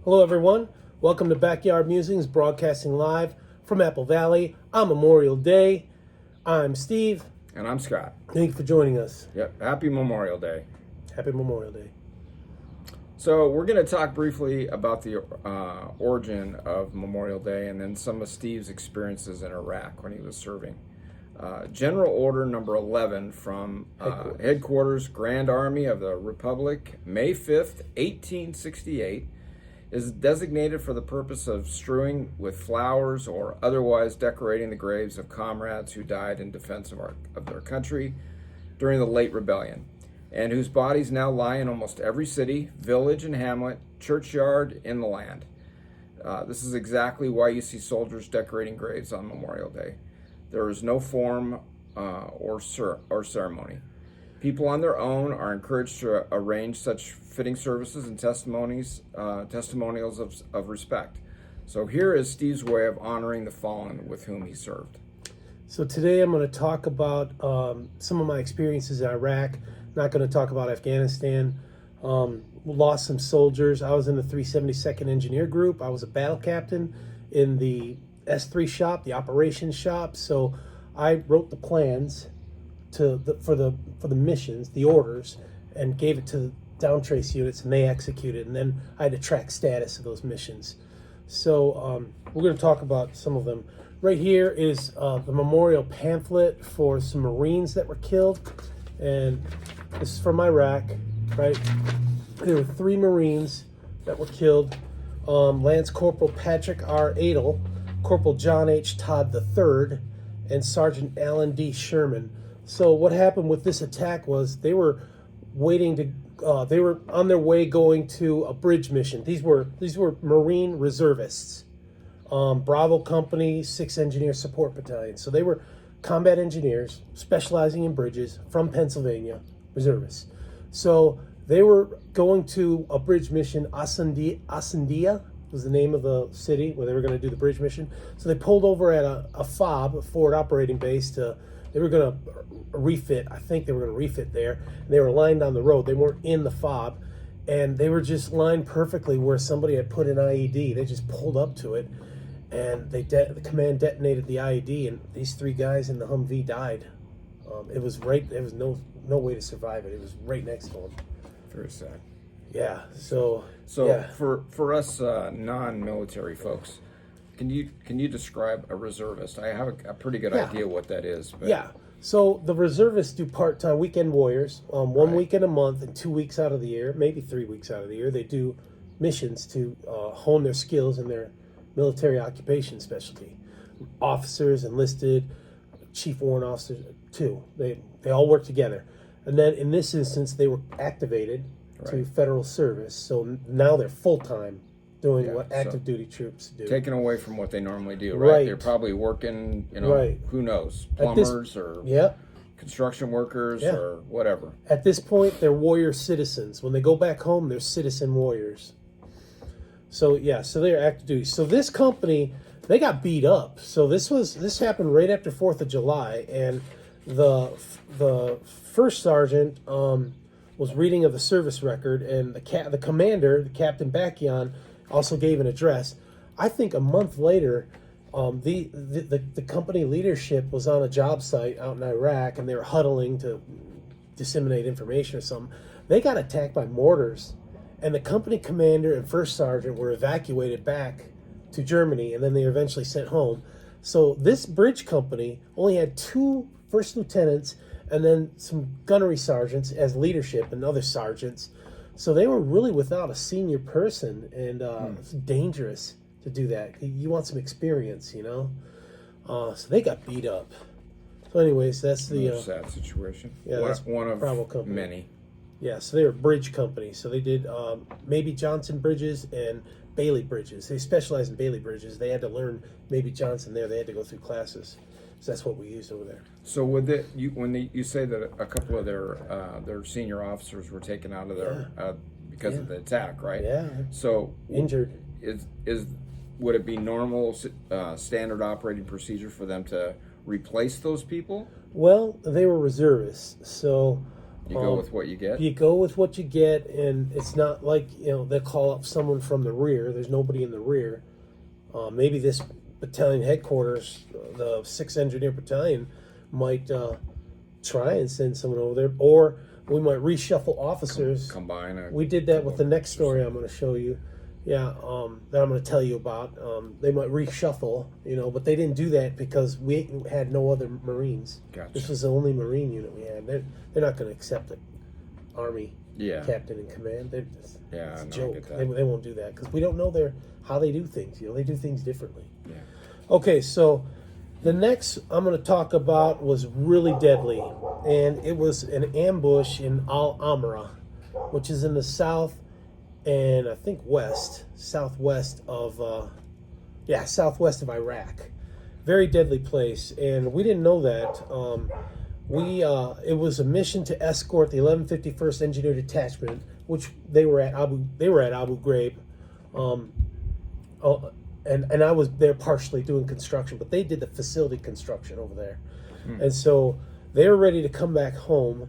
Hello, everyone. Welcome to Backyard Musings, broadcasting live from Apple Valley on Memorial Day. I'm Steve. And I'm Scott. Thank you for joining us. Yep. Happy Memorial Day. Happy Memorial Day. So we're going to talk briefly about the origin of Memorial Day and then some of Steve's experiences in Iraq when he was serving. General Order Number 11 from Headquarters, Grand Army of the Republic, May 5th, 1868, is designated for the purpose of strewing with flowers or otherwise decorating the graves of comrades who died in defense of their country during the late rebellion, and whose bodies now lie in almost every city, village, and hamlet, churchyard in the land. This is exactly why you see soldiers decorating graves on Memorial Day. There is no form or ceremony. People on their own are encouraged to arrange such fitting services and testimonials of respect. So here is Steve's way of honoring the fallen with whom he served. So today I'm going to talk about some of my experiences in Iraq. Not going to talk about Afghanistan. Lost some soldiers. I was in the 372nd Engineer Group. I was a battle captain in the S3 shop, the operations shop. So I wrote the plans for the missions, the orders, and gave it to downtrace units, and they executed. And then I had to track status of those missions. So we're going to talk about some of them. Right here is the memorial pamphlet for some Marines that were killed, and this is from Iraq. Right, there were 3 Marines that were killed: Lance Corporal Patrick R. Adel, Corporal John H. Todd III, and Sergeant Alan D. Sherman. So what happened with this attack was they were they were on their way going to a bridge mission. These were Marine reservists, Bravo Company, 6th Engineer Support Battalion. So they were combat engineers specializing in bridges from Pennsylvania, reservists. So they were going to a bridge mission. Asandia was the name of the city where they were going to do the bridge mission. So they pulled over at a FOB, a forward operating base, they were going to refit. I think they were going to refit there. And they were lined on the road. They weren't in the FOB. And they were just lined perfectly where somebody had put an IED. They just pulled up to it. And the command detonated the IED. And these 3 guys in the Humvee died. It was right. There was no way to survive it. It was right next to them. Very sad. Yeah. So yeah. For us non-military folks, Can you describe a reservist? I have a pretty good idea what that is. But. Yeah. So the reservists do part-time weekend warriors. One weekend a month and 2 weeks out of the year, maybe 3 weeks out of the year, they do missions to hone their skills in their military occupation specialty. Officers, enlisted, chief warrant officers too. They all work together. And then in this instance, they were activated to federal service. So now they're full-time, doing what active duty troops do. Taken away from what they normally do, right? They're probably working, who knows, plumbers or construction workers or whatever. At this point, they're warrior citizens. When they go back home, they're citizen warriors. So they're active duty. So this company, they got beat up. So this happened right after 4th of July, and the first sergeant was reading of the service record, and the commander, the Captain Bakian, also gave an address. I think a month later, the company leadership was on a job site out in Iraq, and they were huddling to disseminate information or something. They got attacked by mortars, and the company commander and first sergeant were evacuated back to Germany, and then they were eventually sent home. So this bridge company only had 2 first lieutenants and then some gunnery sergeants as leadership and other sergeants. So they were really without a senior person, and it's dangerous to do that. You want some experience, So they got beat up. So anyways, that's the sad situation. Yeah, that's one of Bravo Company. Many. Yeah, so they were bridge company. So they did Maybe Johnson bridges and Bailey bridges. They specialize in Bailey bridges. They had to learn Maybe Johnson there. They had to go through classes. So that's what we used over there. So when you say that a couple of their senior officers were taken out of there because of the attack, right? Yeah. So injured. Would it be normal standard operating procedure for them to replace those people? Well, they were reservists, so You go with what you get. You go with what you get, and it's not like they'll call up someone from the rear. There's nobody in the rear. Maybe this battalion headquarters, the 6th Engineer Battalion, might try and send someone over there, or we might reshuffle officers. Combine. We did that with the next story I'm going to show you. Yeah, that I'm going to tell you about. They might reshuffle, but they didn't do that because we had no other Marines. Gotcha. This was the only Marine unit we had. They're not going to accept an Army captain in command. It's a joke. I get that. They won't do that because we don't know how they do things. They do things differently. Yeah. Okay, so the next I'm going to talk about was really deadly, and it was an ambush in Al Amra, which is in the south and I think southwest of Iraq. Very deadly place, and we didn't know that. It was a mission to escort the 1151st Engineer Detachment, which they were at Abu Ghraib, and I was there partially doing construction, but they did the facility construction over there, and so they were ready to come back home.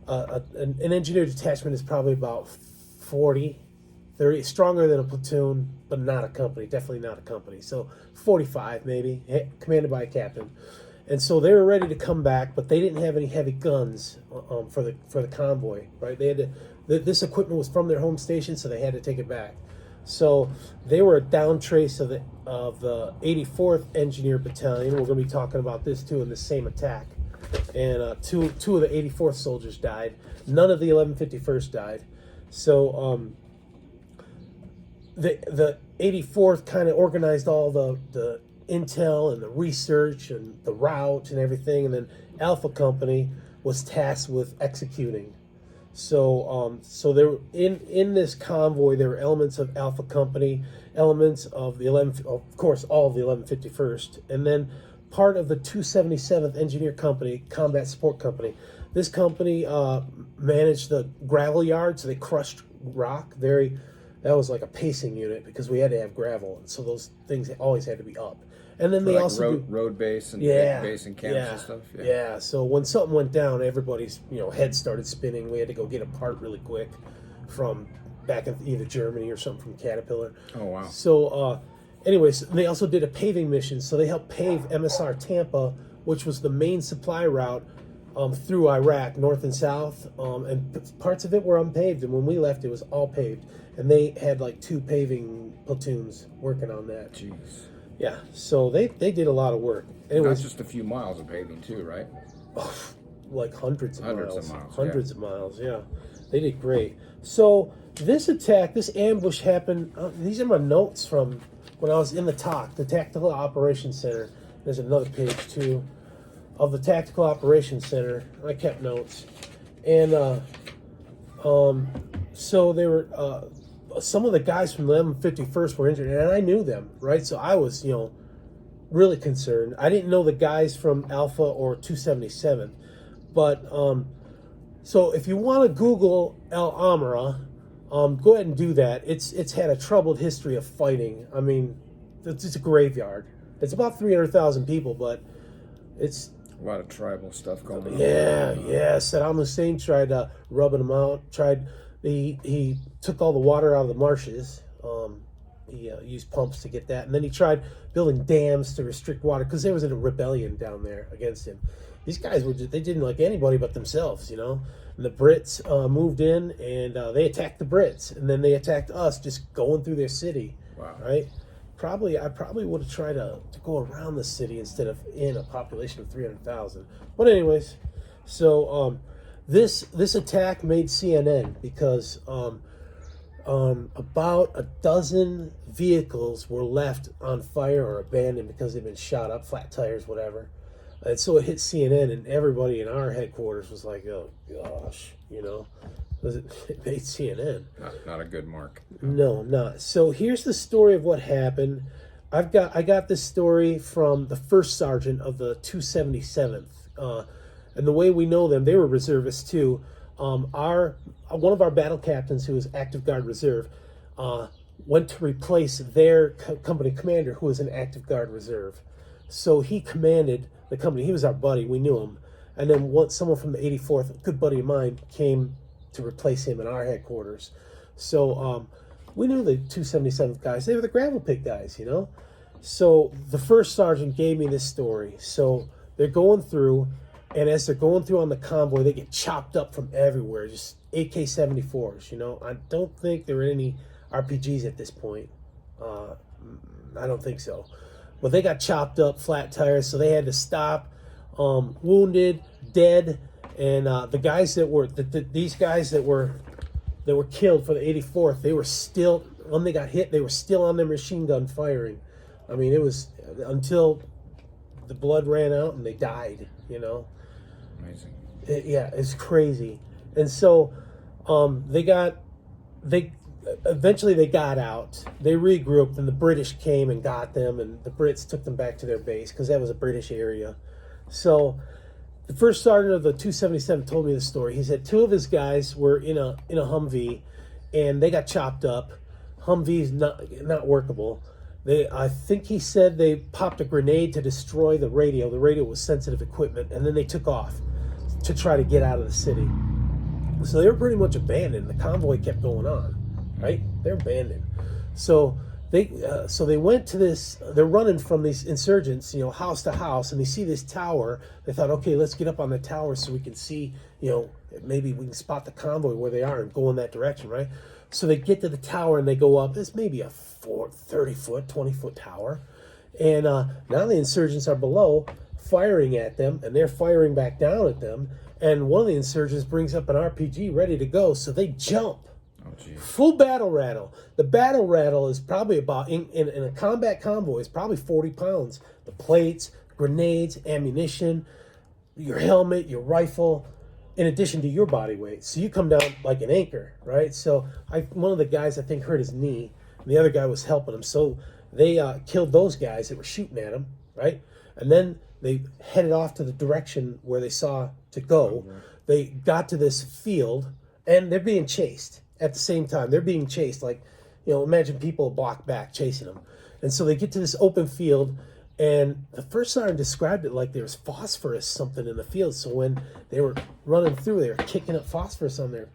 An engineer detachment is probably about 40, 30, stronger than a platoon, but not a company. Definitely not a company. So 45 maybe, commanded by a captain. And so they were ready to come back, but they didn't have any heavy guns for the convoy. Right? They had to. This equipment was from their home station, so they had to take it back. So they were a down trace of the 84th Engineer Battalion. We're going to be talking about this too in the same attack. And two of the 84th soldiers died. None of the 1151st died. So the 84th kind of organized all the intel and the research and the route and everything, and then Alpha Company was tasked with executing. So there were in this convoy there were elements of Alpha Company, elements of the of course all of the 1151st, and then part of the 277th Engineer Company, Combat Support Company. This company managed the gravel yard, so they crushed rock. That was like a pacing unit because we had to have gravel, and so those things always had to be up. And then they also road base and base and camps and stuff. Yeah. So when something went down, everybody's head started spinning. We had to go get a part really quick from back in either Germany or something from Caterpillar. Oh wow. So anyways, they also did a paving mission. So they helped pave MSR Tampa, which was the main supply route through Iraq, north and south, and parts of it were unpaved. And when we left, it was all paved. And they had like 2 paving platoons working on that. Jeez. Yeah, so they did a lot of work. Anyways, not just a few miles of paving too, right? Like hundreds of miles. Hundreds of miles, yeah. They did great. So this attack, this ambush happened, these are my notes from when I was in the TOC, the Tactical Operations Center. There's another page too of the Tactical Operations Center. I kept notes. And so they were some of the guys from the 1151st were injured, and I knew them, right? So I was, really concerned. I didn't know the guys from Alpha or 277th, but so if you want to Google Al Amra, go ahead and do that. It's had a troubled history of fighting. I mean, it's a graveyard. It's about 300,000 people, but it's a lot of tribal stuff going on. Yeah. Saddam Hussein tried rubbing them out. He took all the water out of the marshes. He used pumps to get that, and then he tried building dams to restrict water because there was a rebellion down there against him. These guys they didn't like anybody but themselves, And the Brits moved in, and they attacked the Brits, and then they attacked us just going through their city. Wow. Right? I probably would have tried to go around the city instead of in a population of 300,000. But anyways, so this attack made CNN because about a dozen vehicles were left on fire or abandoned because they'd been shot up, flat tires, whatever. And so it hit CNN, and everybody in our headquarters was like, "Oh gosh," It made CNN. Not a good mark. No, not. So here's the story of what happened. I got this story from the first sergeant of the 277th, and the way we know them, they were reservists too. One of our battle captains, who was active guard reserve, went to replace their company commander, who was an active guard reserve. So he commanded the company. He was our buddy. We knew him. and then someone from the 84th, a good buddy of mine, came to replace him in our headquarters. So we knew the 277th guys. They were the gravel pit guys, you know. So the first sergeant gave me this story. So they're going through, and as they're going through on the convoy, they get chopped up from everywhere, just AK-74s, you know. I don't think there were any RPGs at this point. I don't think so. But they got chopped up, flat tires, so they had to stop, wounded, dead, and the guys that were, these guys that were killed for the 84th, they were still, when they got hit, they were still on their machine gun firing. I mean, it was until the blood ran out and they died, you know. Amazing. It's crazy. And so eventually they got out. They regrouped, and the British came and got them, and the Brits took them back to their base because that was a British area. So the first sergeant of the 277 told me the story. He said two of his guys were in a Humvee, and they got chopped up. Humvee's not workable. I think he said they popped a grenade to destroy the radio. The radio was sensitive equipment, and then they took off to try to get out of the city. So they were pretty much abandoned. The convoy kept going on, right? They're abandoned. So they went to this. They're running from these insurgents, you know, house to house, and they see this tower. They thought, okay, let's get up on the tower so we can see, you know, maybe we can spot the convoy where they are and go in that direction, right? So they get to the tower and they go up. It's maybe a 30-foot, 20-foot tower. And now the insurgents are below firing at them, and they're firing back down at them. And one of the insurgents brings up an RPG ready to go, so they jump. Oh, geez. Full battle rattle. The battle rattle is probably about, in a combat convoy, is probably 40 pounds. The plates, grenades, ammunition, your helmet, your rifle, in addition to your body weight. So you come down like an anchor, right? So one of the guys, I think, hurt his knee, and the other guy was helping him. So they killed those guys that were shooting at him, right? And then they headed off to the direction where they saw to go. They got to this field, and they're being chased at the same time. They're being chased, like, you know, imagine people a block back chasing them. And so they get to this open field, and the first sergeant described it like there was phosphorus something in the field. So when they were running through, they were kicking up phosphorus on their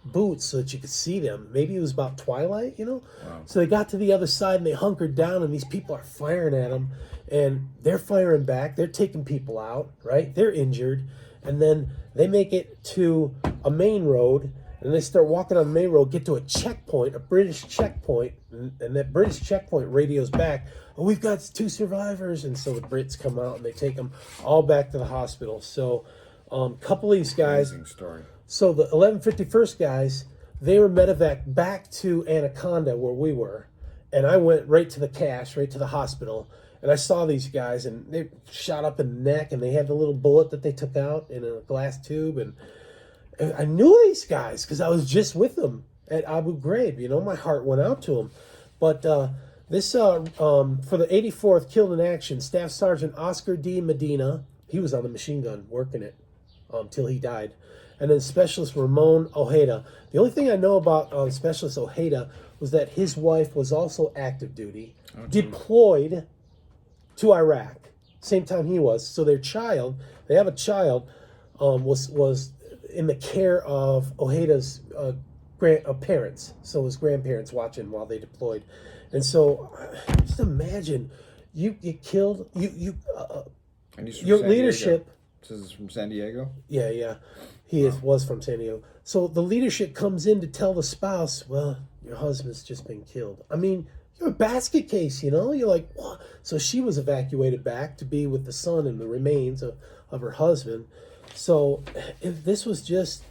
boots so that you could see them. Maybe it was about twilight, you know? Wow. So they got to the other side, and they hunkered down, and these people are firing at them, and they're firing back. They're taking people out, right? They're injured. And then they make it to a main road, and they start walking on the main road, get to a checkpoint, a British checkpoint, and that British checkpoint radios back, oh, we've got 2 survivors. And so the Brits come out, and they take them all back to the hospital. So a couple of these guys, Amazing story. so the 1151st guys, they were medevac back to Anaconda where we were, and I went right to the cache, right to the hospital, and I saw these guys, and they shot up in the neck, and they had the little bullet that they took out in a glass tube, and I knew these guys because I was just with them at Abu Ghraib. You know, my heart went out to them. But this for the 84th killed in action, Staff Sergeant Oscar D. Medina. He was on the machine gun working it till he died. And then Specialist Ramon Ojeda. The only thing I know about Specialist Ojeda was that his wife was also active duty, deployed to Iraq, same time he was. So their child, they have a child, was in the care of Ojeda's parents. So his grandparents watching while they deployed. And so just imagine you get killed, And he's from your San leadership. Diego. This is from San Diego? Yeah. He was from San Diego. So the leadership comes in to tell the spouse, well, your husband's just been killed. I mean, you're a basket case, you know? You're like, what? So she was evacuated back to be with the son and the remains of her husband. So if this was just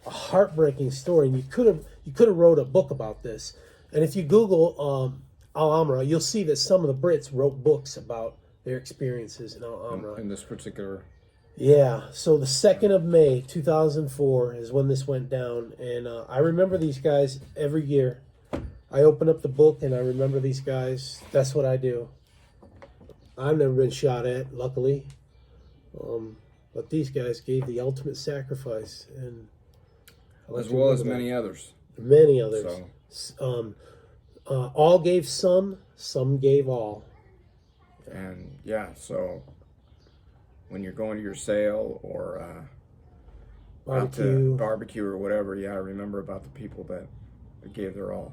a heartbreaking story, and you could have wrote a book about this. And if you Google Al Amra, you'll see that some of the Brits wrote books about their experiences in Al Amra. In this particular... Yeah, so the 2nd of May, 2004 is when this went down. And I remember these guys every year. I open up the book and I remember these guys. That's what I do. I've never been shot at, luckily. But these guys gave the ultimate sacrifice. And as well as many others. Many others. So. All gave some gave all. And yeah, so when you're going to your sale or out to Barbecue. barbecue or whatever. Yeah, remember about the people that gave their all.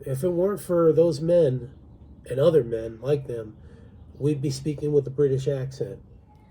If it weren't for those men and other men like them, we'd be speaking with a British accent,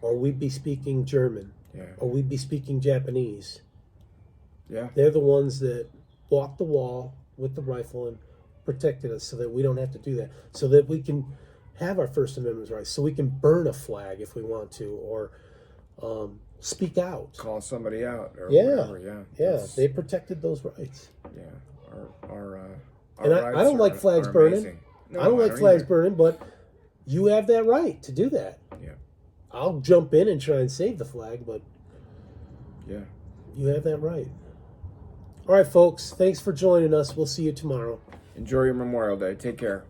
or we'd be speaking German, Yeah, or we'd be speaking Japanese. yeah, They're the ones that walked the wall with the rifle and protected us so that we don't have to do that, so that we can have our First Amendment rights, so we can burn a flag if we want to, or speak out. call somebody out or Yeah, whatever. Yeah, yeah, That's- they protected those rights. yeah. Our And I rights don't like flags are burning. amazing. No, I don't like flags either. burning, but you have that right to do that. Yeah, I'll jump in and try and save the flag, but yeah. you have that right. All right, folks, thanks for joining us. We'll see you tomorrow. Enjoy your Memorial Day. Take care.